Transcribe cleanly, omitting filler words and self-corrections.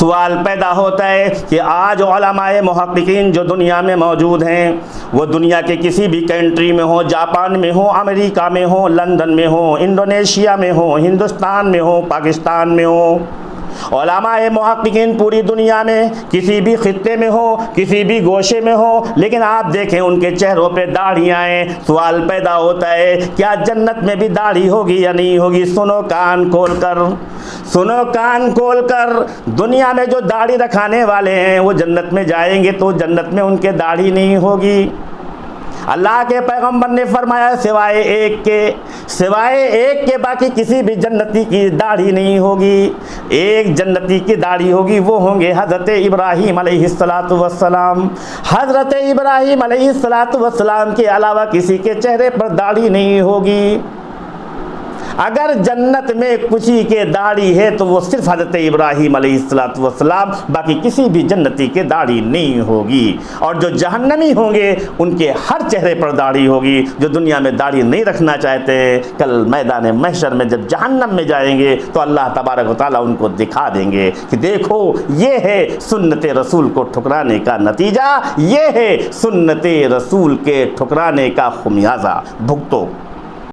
سوال پیدا ہوتا ہے کہ آج علماء محققین جو دنیا میں موجود ہیں، وہ دنیا کے کسی بھی کنٹری میں ہوں، جاپان میں ہوں، امریکہ میں ہوں، لندن میں ہوں، انڈونیشیا میں ہوں، ہندوستان میں ہوں، پاکستان میں ہوں، علماء محققین پوری دنیا میں کسی بھی خطے میں ہو، کسی بھی گوشے میں ہو، لیکن آپ دیکھیں ان کے چہروں پہ داڑھیاں ہیں۔ سوال پیدا ہوتا ہے کیا جنت میں بھی داڑھی ہوگی یا نہیں ہوگی؟ سنو کان کھول کر، سنو کان کھول کر، دنیا میں جو داڑھی رکھانے والے ہیں وہ جنت میں جائیں گے تو جنت میں ان کے داڑھی نہیں ہوگی۔ اللہ کے پیغمبر نے فرمایا سوائے ایک کے باقی کسی بھی جنتی کی داڑھی نہیں ہوگی۔ ایک جنتی کی داڑھی ہوگی، وہ ہوں گے حضرت ابراہیم علیہ السلام۔ حضرت ابراہیم علیہ السلام کے علاوہ کسی کے چہرے پر داڑھی نہیں ہوگی۔ اگر جنت میں کسی کے داڑھی ہے تو وہ صرف حضرت ابراہیم علیہ السلام، باقی کسی بھی جنتی کے داڑھی نہیں ہوگی۔ اور جو جہنمی ہوں گے ان کے ہر چہرے پر داڑھی ہوگی۔ جو دنیا میں داڑھی نہیں رکھنا چاہتے کل میدان محشر میں جب جہنم میں جائیں گے تو اللہ تبارک و تعالیٰ ان کو دکھا دیں گے کہ دیکھو یہ ہے سنت رسول کو ٹھکرانے کا نتیجہ، یہ ہے سنت رسول کے ٹھکرانے کا خمیازہ، بھگتو۔